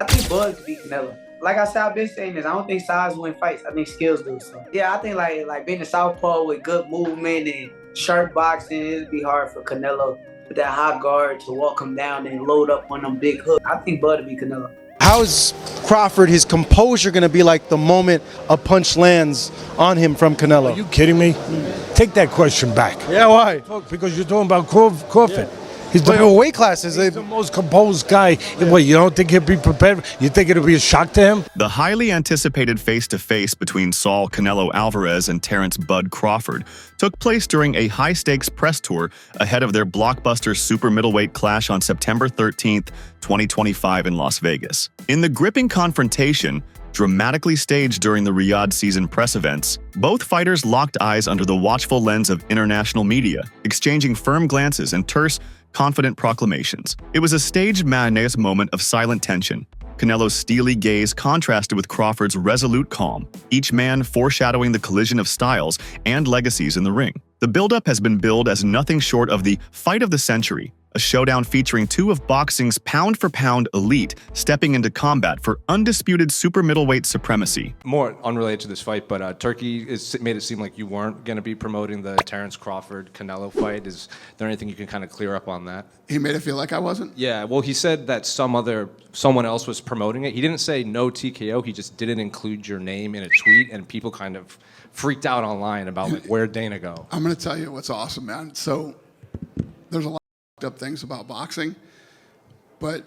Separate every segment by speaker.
Speaker 1: I think Bud could beat Canelo. Like I said, I've been saying this. I don't think size win fights. I think skills do. So yeah, I think like being a southpaw with good movement and sharp boxing, it'd be hard for Canelo with that high guard to walk him down and load up on them big hooks. I think Bud would beat Canelo.
Speaker 2: How's Crawford, his composure going to be like the moment a punch lands on him from Canelo?
Speaker 3: Are you kidding me? Take that question back.
Speaker 2: Yeah, why?
Speaker 3: Because you're talking about Crawford.
Speaker 2: Yeah.
Speaker 3: He's
Speaker 2: weight classes.
Speaker 3: He's the most composed guy. Yeah. What, you don't think he'll be prepared? You think it'll be a shock to him?
Speaker 4: The highly anticipated face-to-face between Saul Canelo Alvarez and Terence Bud Crawford took place during a high-stakes press tour ahead of their blockbuster super middleweight clash on September 13th, 2025 in Las Vegas. In the gripping confrontation, dramatically staged during the Riyadh season press events, both fighters locked eyes under the watchful lens of international media, exchanging firm glances and terse, confident proclamations. It was a staged madness moment of silent tension. Canelo's steely gaze contrasted with Crawford's resolute calm, each man foreshadowing the collision of styles and legacies in the ring. The buildup has been billed as nothing short of the fight of the century, a showdown featuring two of boxing's pound-for-pound elite stepping into combat for undisputed super middleweight supremacy.
Speaker 5: More unrelated to this fight, but Turkey made it seem like you weren't going to be promoting the Terence Crawford-Canelo fight. Is there anything you can kind of clear up on that?
Speaker 6: He made it feel like I wasn't?
Speaker 5: Yeah, well, he said that someone else was promoting it. He didn't say no TKO. He just didn't include your name in a tweet, and people kind of freaked out online about like where'd Dana go.
Speaker 6: I'm going to tell you what's awesome, man. So there's a lot up things about boxing, but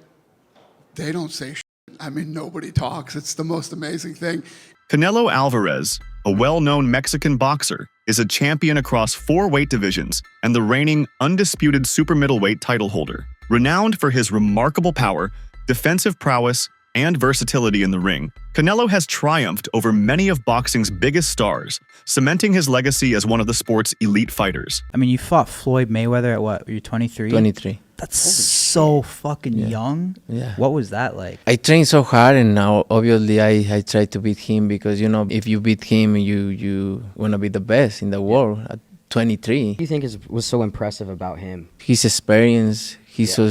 Speaker 6: they don't say shit. I mean, nobody talks. It's the most amazing thing.
Speaker 4: Canelo Alvarez, a well-known Mexican boxer, is a champion across 4 weight divisions and the reigning undisputed super middleweight title holder. Renowned for his remarkable power, defensive prowess, and versatility in the ring, Canelo has triumphed over many of boxing's biggest stars, cementing his legacy as one of the sport's elite fighters.
Speaker 7: I mean, you fought Floyd Mayweather at what? Were you 23?
Speaker 8: 23.
Speaker 7: That's so fucking young.
Speaker 8: Yeah.
Speaker 7: What was that like?
Speaker 8: I trained so hard, and now obviously I try to beat him because, you know, if you beat him, you want to be the best in the world at 23.
Speaker 9: What do you think was so impressive about him?
Speaker 8: His experience, he's so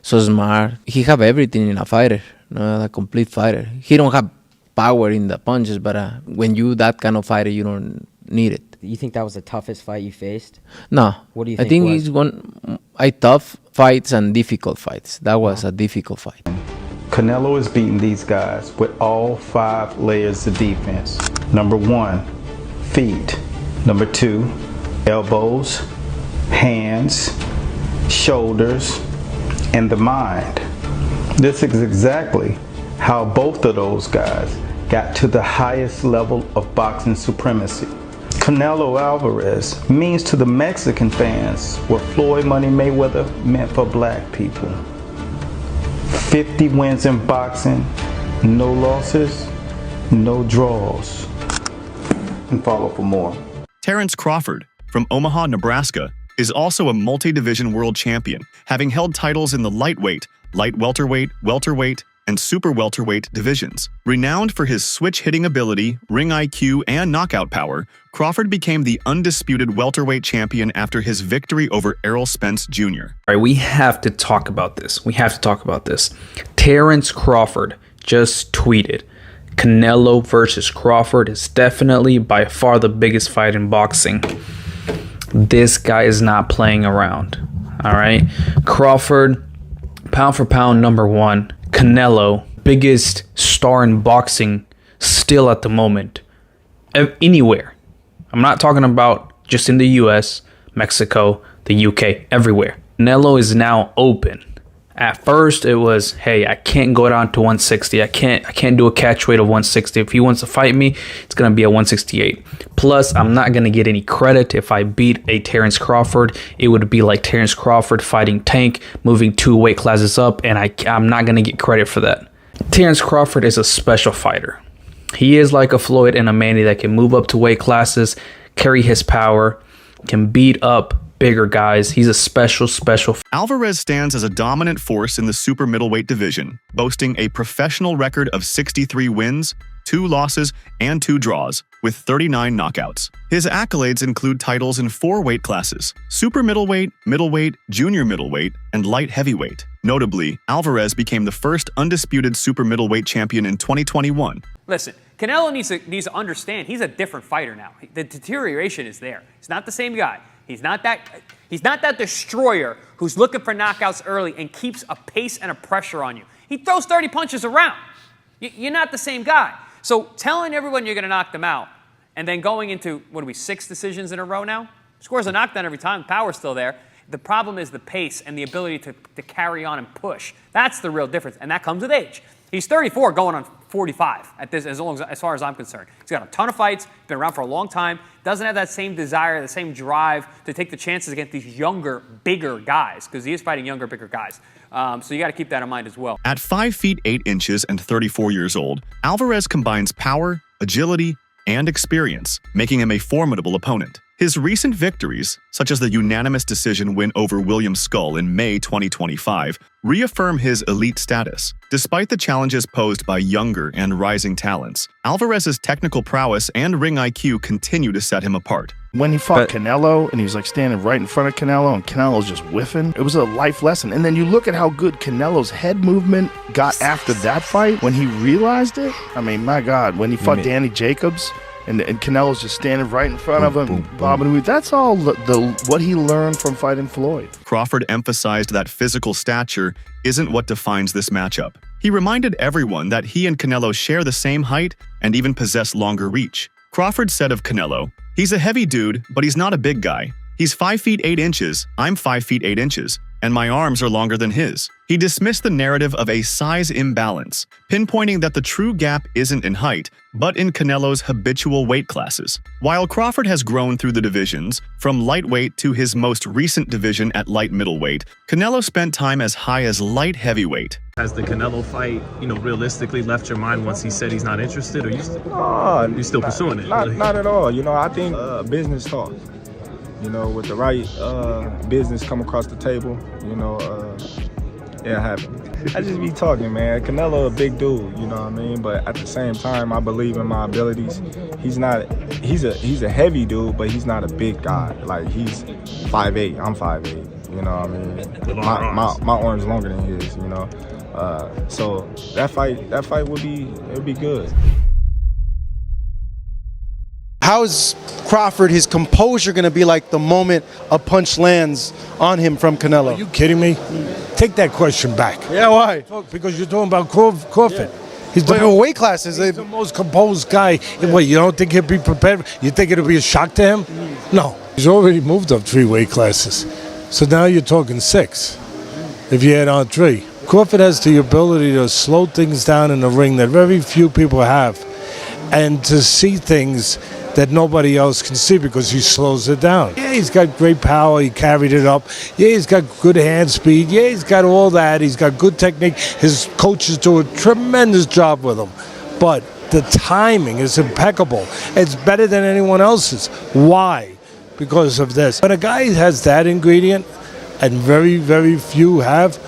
Speaker 8: smart. He have everything in a fighter, a complete fighter. He don't have power in the punches, but when you that kind of fighter, you don't need it.
Speaker 9: You think that was the toughest fight you faced?
Speaker 8: No.
Speaker 9: What do you think?
Speaker 8: I think it's tough fights and difficult fights. That was a difficult fight.
Speaker 10: Canelo is beating these guys with all 5 layers of defense. Number 1, feet. Number 2, elbows, hands, shoulders, and the mind. This is exactly how both of those guys got to the highest level of boxing supremacy. Canelo Alvarez means to the Mexican fans what Floyd Money Mayweather meant for black people. 50 wins in boxing, no losses, no draws. And follow for more.
Speaker 4: Terence Crawford, from Omaha, Nebraska, is also a multi-division world champion, having held titles in the lightweight, light welterweight, welterweight, and super welterweight divisions. Renowned for his switch-hitting ability, ring IQ, and knockout power, Crawford became the undisputed welterweight champion after his victory over Errol Spence Jr.
Speaker 11: All right, we have to talk about this. Terence Crawford just tweeted, Canelo versus Crawford is definitely by far the biggest fight in boxing. This guy is not playing around. All right. Crawford, pound for pound, number 1. Canelo, biggest star in boxing still at the moment. Anywhere. I'm not talking about just in the US, Mexico, the UK, everywhere. Canelo is now open. At first it was, hey, I can't go down to 160. I can't do a catch weight of 160. If he wants to fight me, it's going to be at 168. Plus, I'm not going to get any credit if I beat a Terence Crawford. It would be like Terence Crawford fighting Tank, moving 2 weight classes up, and I'm not going to get credit for that. Terence Crawford is a special fighter. He is like a Floyd and a Manny that can move up to weight classes, carry his power, can beat up bigger guys. He's a special.
Speaker 4: Alvarez stands as a dominant force in the super middleweight division, boasting a professional record of 63 wins, 2 losses, and 2 draws, with 39 knockouts. His accolades include titles in 4 weight classes: super middleweight, middleweight, junior middleweight, and light heavyweight. Notably, Alvarez became the first undisputed super middleweight champion in 2021.
Speaker 12: Listen, Canelo needs to understand he's a different fighter now. The deterioration is there. He's not the same guy. He's not that destroyer who's looking for knockouts early and keeps a pace and a pressure on you. He throws 30 punches around. You're not the same guy. So telling everyone you're going to knock them out and then going into, 6 decisions in a row now? Scores a knockdown every time. Power's still there. The problem is the pace and the ability to carry on and push. That's the real difference, and that comes with age. He's 34 going on 45 at this, as far as I'm concerned. He's got a ton of fights, been around for a long time, doesn't have that same desire, the same drive to take the chances against these younger, bigger guys, because he is fighting younger, bigger guys. So you got to keep that in mind as well.
Speaker 4: At 5 feet 8 inches and 34 years old, Alvarez combines power, agility, and experience, making him a formidable opponent. His recent victories, such as the unanimous decision win over William Skull in May 2025, reaffirm his elite status. Despite the challenges posed by younger and rising talents, Alvarez's technical prowess and ring IQ continue to set him apart.
Speaker 13: When he fought Canelo and he was like standing right in front of Canelo and Canelo's just whiffing, it was a life lesson. And then you look at how good Canelo's head movement got after that fight when he realized it. I mean, my God, when he fought Danny Jacobs and Canelo's just standing right in front of him, bobbing. That's all what he learned from fighting Floyd.
Speaker 4: Crawford emphasized that physical stature isn't what defines this matchup. He reminded everyone that he and Canelo share the same height and even possess longer reach. Crawford said of Canelo, "He's a heavy dude, but he's not a big guy. He's 5 feet 8 inches, I'm 5 feet 8 inches, and my arms are longer than his." He dismissed the narrative of a size imbalance, pinpointing that the true gap isn't in height, but in Canelo's habitual weight classes. While Crawford has grown through the divisions, from lightweight to his most recent division at light middleweight, Canelo spent time as high as light heavyweight.
Speaker 14: Has the Canelo fight, realistically left your mind once he said he's not interested, or you still pursuing it?
Speaker 15: Not at all. I think business talk. With the right business come across the table, it'll happen. I just be talking, man. Canelo a big dude, you know what I mean? But at the same time, I believe in my abilities. He's a heavy dude, but he's not a big guy. Like, he's 5'8", I'm 5'8", you know what I mean? My arm's longer than his, so that fight would be good.
Speaker 2: How is Crawford, his composure, going to be like the moment a punch lands on him from Canelo?
Speaker 3: Are you kidding me? Take that question back.
Speaker 2: Yeah, why?
Speaker 3: Because you're talking about Crawford.
Speaker 2: Yeah. He's the weight classes.
Speaker 3: He's the most composed guy. What, you don't think he'll be prepared? You think it'll be a shock to him? No. He's already moved up 3 weight classes. So now you're talking 6 if you add on 3. Crawford has the ability to slow things down in the ring that very few people have, and to see things that nobody else can see because he slows it down. Yeah, he's got great power. He carried it up. Yeah, he's got good hand speed. Yeah, he's got all that. He's got good technique. His coaches do a tremendous job with him. But the timing is impeccable. It's better than anyone else's. Why? Because of this. When a guy has that ingredient, and very, very few have,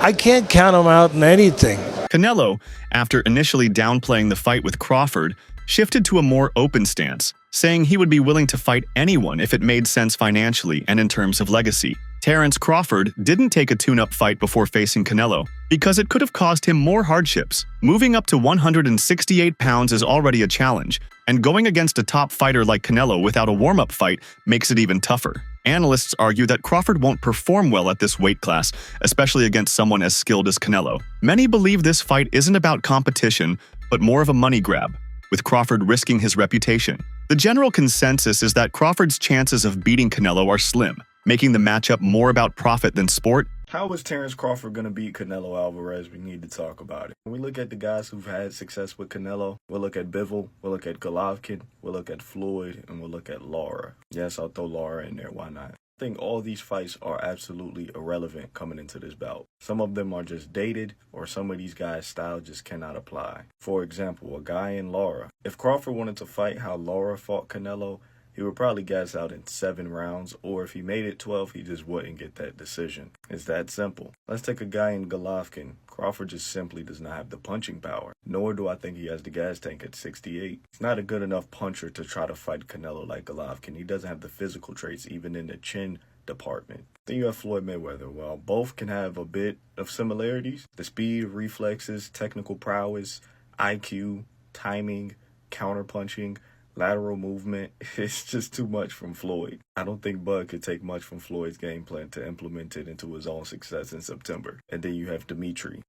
Speaker 3: I can't count him out in anything.
Speaker 4: Canelo, after initially downplaying the fight with Crawford, shifted to a more open stance, saying he would be willing to fight anyone if it made sense financially and in terms of legacy. Terence Crawford didn't take a tune-up fight before facing Canelo because it could have caused him more hardships. Moving up to 168 pounds is already a challenge, and going against a top fighter like Canelo without a warm-up fight makes it even tougher. Analysts argue that Crawford won't perform well at this weight class, especially against someone as skilled as Canelo. Many believe this fight isn't about competition, but more of a money grab, with Crawford risking his reputation. The general consensus is that Crawford's chances of beating Canelo are slim, making the matchup more about profit than sport.
Speaker 16: How is Terence Crawford going to beat Canelo Alvarez? We need to talk about it. When we look at the guys who've had success with Canelo, we'll look at Bivol, we'll look at Golovkin, we'll look at Floyd, and we'll look at Lara. Yes, I'll throw Lara in there, why not? I think all these fights are absolutely irrelevant coming into this bout. Some of them are just dated, or some of these guys' style just cannot apply. For example, a guy in Lara. If Crawford wanted to fight how Lara fought Canelo, he would probably gas out in 7 rounds, or if he made it 12, he just wouldn't get that decision. It's that simple. Let's take a guy in Golovkin. Crawford just simply does not have the punching power, nor do I think he has the gas tank at 68. He's not a good enough puncher to try to fight Canelo like Golovkin. He doesn't have the physical traits, even in the chin department. Then you have Floyd Mayweather. Well, both can have a bit of similarities. The speed, reflexes, technical prowess, IQ, timing, counterpunching, lateral movement. It's just too much from Floyd. I don't think Bud could take much from Floyd's game plan to implement it into his own success in September. And then you have Dimitri.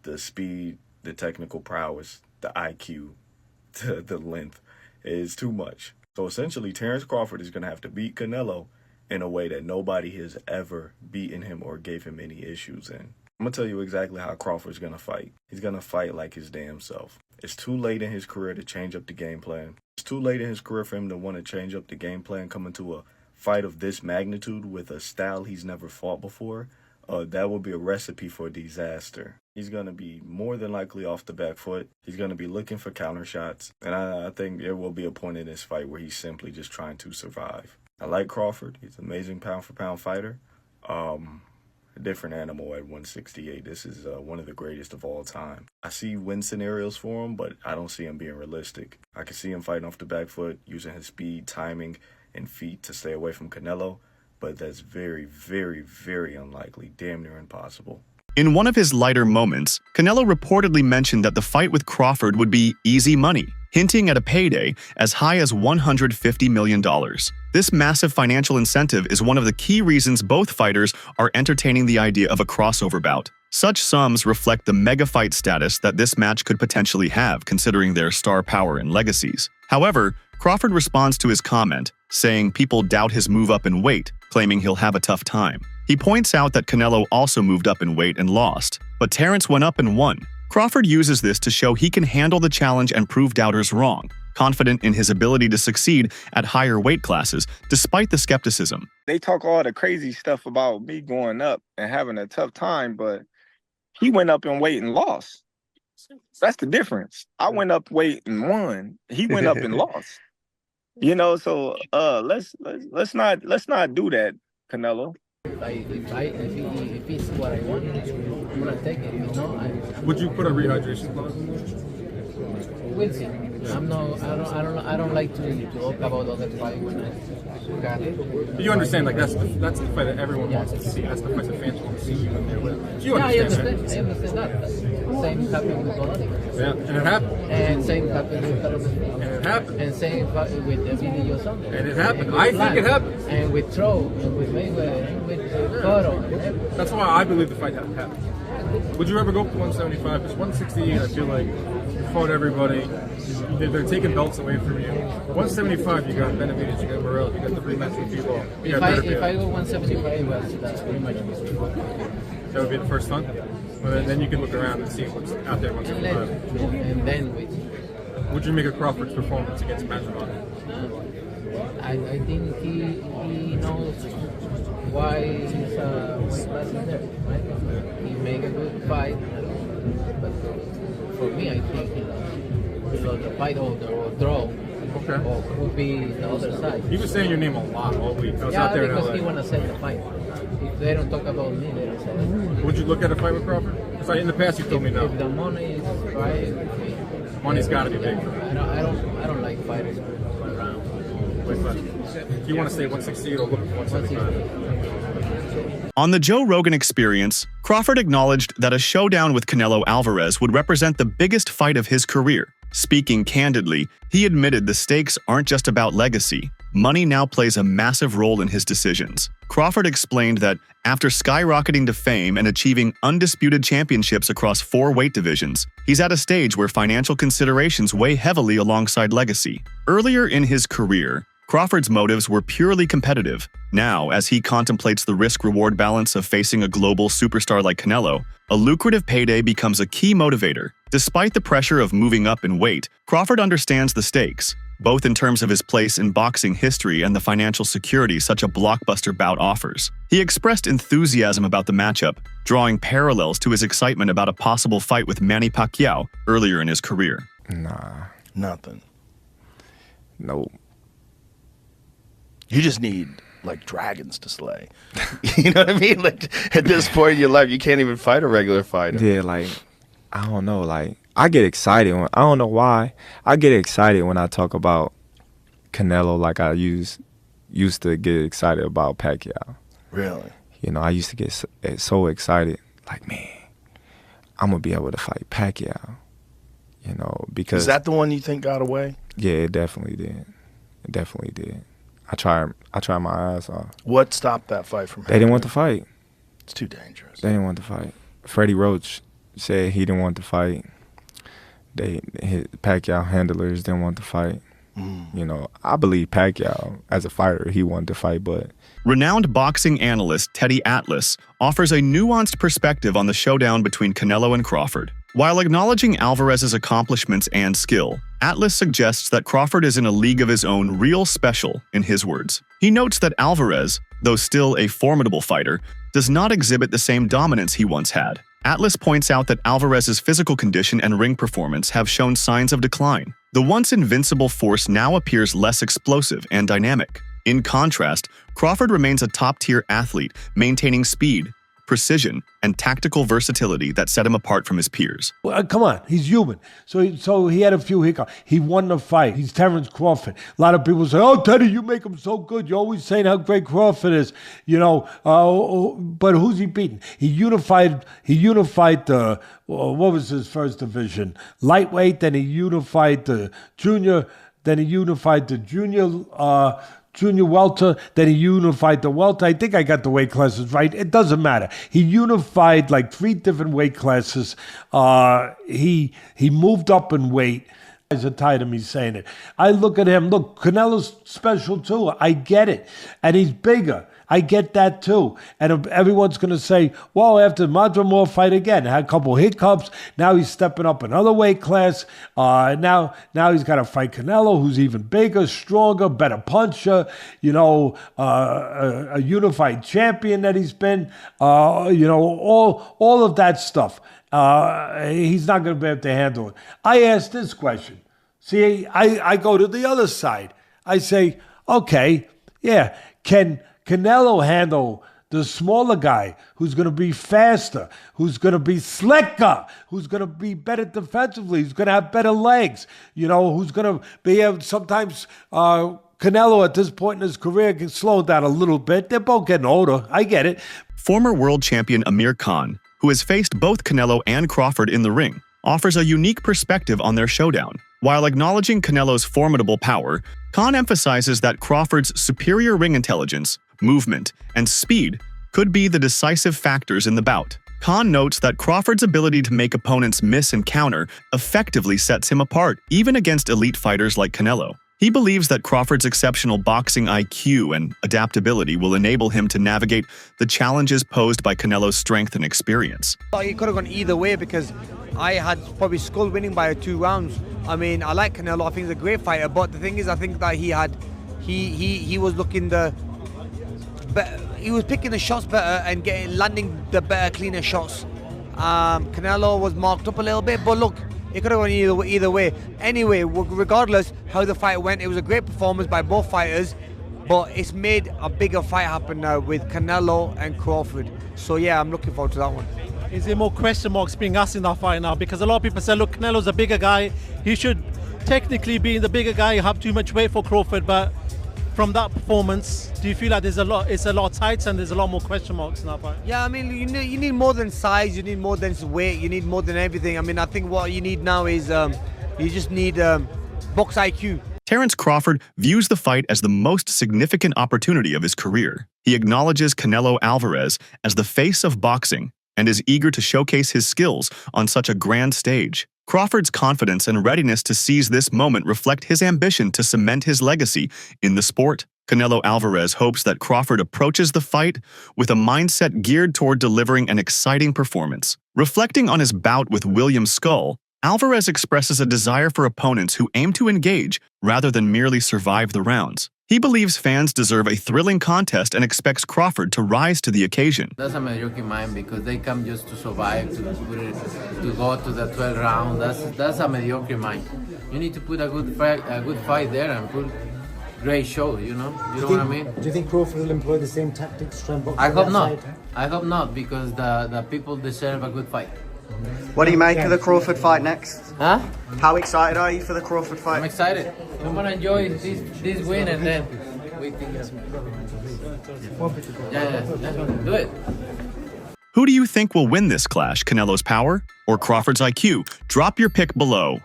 Speaker 16: The speed, the technical prowess, the IQ, the length is too much. So essentially, Terence Crawford is going to have to beat Canelo in a way that nobody has ever beaten him or gave him any issues in. I'm going to tell you exactly how Crawford's going to fight. He's going to fight like his damn self. It's too late in his career to change up the game plan. It's too late in his career for him to want to change up the game plan coming to a fight of this magnitude with a style he's never fought before. That would be a recipe for disaster. He's going to be more than likely off the back foot. He's going to be looking for counter shots. And I think there will be a point in this fight where he's simply just trying to survive. I like Crawford. He's an amazing pound-for-pound fighter. A different animal at 168. This is one of the greatest of all time. I see win scenarios for him, but I don't see him being realistic. I can see him fighting off the back foot, using his speed, timing, and feet to stay away from Canelo, but that's very, very, very unlikely, damn near impossible.
Speaker 4: In one of his lighter moments, Canelo reportedly mentioned that the fight with Crawford would be easy money, hinting at a payday as high as $150 million. This massive financial incentive is one of the key reasons both fighters are entertaining the idea of a crossover bout. Such sums reflect the mega fight status that this match could potentially have, considering their star power and legacies. However, Crawford responds to his comment, saying people doubt his move up in weight, claiming he'll have a tough time. He points out that Canelo also moved up in weight and lost, but Terence went up and won. Crawford uses this to show he can handle the challenge and prove doubters wrong, confident in his ability to succeed at higher weight classes, despite the skepticism.
Speaker 17: They talk all the crazy stuff about me going up and having a tough time, but he went up in weight and lost. That's the difference. I went up weight and won. He went up and lost. You know, so let's not do that, Canelo.
Speaker 8: If it's what I want, I'm gonna take it. If not,
Speaker 14: Would you put a rehydration clause?
Speaker 8: we'll see. I don't like to talk about other fight when I got it.
Speaker 14: You understand, like that's the fight that everyone wants to see. That's the fight that fans want to see you in there with. You understand that?
Speaker 8: I understand that. Same happened with Golovkin.
Speaker 14: Yeah, and it happened.
Speaker 8: And same happened with Golovkin.
Speaker 14: And it happened.
Speaker 8: And same happened with Emilio Sunday.
Speaker 14: And it happened. I think it happened.
Speaker 8: And with Troll, and with Mayweather, and with Cotto.
Speaker 14: That's why I believe the fight happened. Would you ever go up to 175? Because 168, I feel like you fought everybody. They're taking belts away from you. 175, you got Benavidez, you got Morel, you got the rematch with Bivol.
Speaker 8: If I go 175, that's pretty much
Speaker 14: that would be the first time. Well, then you can look around and see what's out there at 175.
Speaker 8: And then wait.
Speaker 14: Would you make a Crawford's performance against Masvidal?
Speaker 8: I think he knows why his weight class is there, right? He make a good fight, but for me, I think he lost the fight or draw.
Speaker 14: Okay.
Speaker 8: Or would be the other side.
Speaker 14: He was saying your name a lot all week. I was out there
Speaker 8: because
Speaker 14: in LA.
Speaker 8: he want to set the fight. If they don't talk about me, they don't set it.
Speaker 14: Would you look at a fight with Crawford? Because in the past you told me no.
Speaker 8: If the money is right,
Speaker 14: money's got to be big.
Speaker 8: I don't like fighters around.
Speaker 14: Do you want to stay 168 or look at 175?
Speaker 4: On the Joe Rogan Experience, Crawford acknowledged that a showdown with Canelo Alvarez would represent the biggest fight of his career. Speaking candidly, he admitted the stakes aren't just about legacy. Money now plays a massive role in his decisions. Crawford explained that after skyrocketing to fame and achieving undisputed championships across 4 weight divisions, he's at a stage where financial considerations weigh heavily alongside legacy. Earlier in his career, Crawford's motives were purely competitive. Now, as he contemplates the risk-reward balance of facing a global superstar like Canelo, a lucrative payday becomes a key motivator. Despite the pressure of moving up in weight, Crawford understands the stakes, both in terms of his place in boxing history and the financial security such a blockbuster bout offers. He expressed enthusiasm about the matchup, drawing parallels to his excitement about a possible fight with Manny Pacquiao earlier in his career.
Speaker 15: Nah.
Speaker 2: Nothing.
Speaker 15: Nope.
Speaker 13: You just need like dragons to slay. You know what I mean? Like at this point in your life, you can't even fight a regular fighter.
Speaker 15: Yeah, like I don't know, like I get excited when I don't know why. I get excited when I talk about Canelo like I used to get excited about Pacquiao.
Speaker 13: Really?
Speaker 15: You know, I used to get so excited, like, man, I'm gonna be able to fight Pacquiao. You know, because
Speaker 13: is that the one you think got away?
Speaker 15: Yeah, it definitely did. It definitely did. I tried my ass off.
Speaker 13: What stopped that fight from happening?
Speaker 15: They didn't want to fight.
Speaker 13: It's too dangerous.
Speaker 15: They didn't want to fight. Freddie Roach said he didn't want to fight. Pacquiao handlers didn't want to fight. You know, I believe Pacquiao, as a fighter, he wanted to fight, but...
Speaker 4: Renowned boxing analyst Teddy Atlas offers a nuanced perspective on the showdown between Canelo and Crawford. While acknowledging Alvarez's accomplishments and skill, Atlas suggests that Crawford is in a league of his own, real special, in his words. He notes that Alvarez, though still a formidable fighter, does not exhibit the same dominance he once had. Atlas points out that Alvarez's physical condition and ring performance have shown signs of decline. The once invincible force now appears less explosive and dynamic. In contrast, Crawford remains a top-tier athlete, maintaining speed, precision, and tactical versatility that set him apart from his peers.
Speaker 3: Well, come on, he's human. So he had a few hiccups. He won the fight. He's Terence Crawford. A lot of people say, "Oh, Teddy, you make him so good. You're always saying how great Crawford is." You know, but who's he beating? He unified the what was his first division? Lightweight. Then he unified the junior. Then he unified the junior welter, then he unified the welter. I think I got the weight classes right. It doesn't matter. He unified like 3 different weight classes. He moved up in weight. Guys are tired of me saying it. I look at him. Look, Canelo's special too. I get it. And he's bigger. I get that too. And everyone's going to say, well, after Madrimov fight again, had a couple hiccups. Now he's stepping up another weight class. Now he's got to fight Canelo, who's even bigger, stronger, better puncher, you know, a unified champion that he's been, you know, all of that stuff. He's not going to be able to handle it. I asked this question. See, I go to the other side. I say, okay, yeah, can Canelo handle the smaller guy who's going to be faster, who's going to be slicker, who's going to be better defensively, who's going to have better legs, you know, who's going to be able sometimes Canelo at this point in his career can slow down a little bit. They're both getting older. I get it.
Speaker 4: Former world champion Amir Khan, who has faced both Canelo and Crawford in the ring, offers a unique perspective on their showdown. While acknowledging Canelo's formidable power, Khan emphasizes that Crawford's superior ring intelligence, movement, and speed could be the decisive factors in the bout. Khan notes that Crawford's ability to make opponents miss and counter effectively sets him apart, even against elite fighters like Canelo. He believes that Crawford's exceptional boxing IQ and adaptability will enable him to navigate the challenges posed by Canelo's strength and experience.
Speaker 18: It could have gone either way because I had probably Skull winning by 2 rounds. I mean, I like Canelo. I think he's a great fighter, but the thing is, I think that he was looking he was picking the shots better and landing the better, cleaner shots. Canelo was marked up a little bit, but look, it could have gone either way. Anyway, regardless how the fight went, it was a great performance by both fighters, but it's made a bigger fight happen now with Canelo and Crawford. So yeah, I'm looking forward to that one.
Speaker 19: Is there more question marks being asked in that fight now? Because a lot of people say, look, Canelo's a bigger guy. He should technically be the bigger guy, have too much weight for Crawford, but from that performance, do you feel like it's a lot tight and there's a lot more question marks in that fight?
Speaker 18: Yeah, I mean, you need more than size, you need more than weight, you need more than everything. I mean, I think what you need now is you just need box IQ.
Speaker 4: Terence Crawford views the fight as the most significant opportunity of his career. He acknowledges Canelo Alvarez as the face of boxing and is eager to showcase his skills on such a grand stage. Crawford's confidence and readiness to seize this moment reflect his ambition to cement his legacy in the sport. Canelo Alvarez hopes that Crawford approaches the fight with a mindset geared toward delivering an exciting performance. Reflecting on his bout with William Skull, Alvarez expresses a desire for opponents who aim to engage rather than merely survive the rounds. He believes fans deserve a thrilling contest and expects Crawford to rise to the occasion.
Speaker 8: That's a mediocre mind because they come just to survive, to go to the 12th round. That's a mediocre mind. You need to put a good fight there and put great show, you know what I mean?
Speaker 20: Do you think Crawford will employ the same tactics to try and box
Speaker 8: I
Speaker 20: on
Speaker 8: hope
Speaker 20: the
Speaker 8: not.
Speaker 20: outside?
Speaker 8: I hope not, because the people deserve a good fight.
Speaker 21: What do you make of the Crawford fight next?
Speaker 8: Huh?
Speaker 21: How excited are you for the Crawford fight?
Speaker 8: I'm excited. I'm gonna enjoy this win and then we think do it.
Speaker 4: Who do you think will win this clash, Canelo's power or Crawford's IQ? Drop your pick below.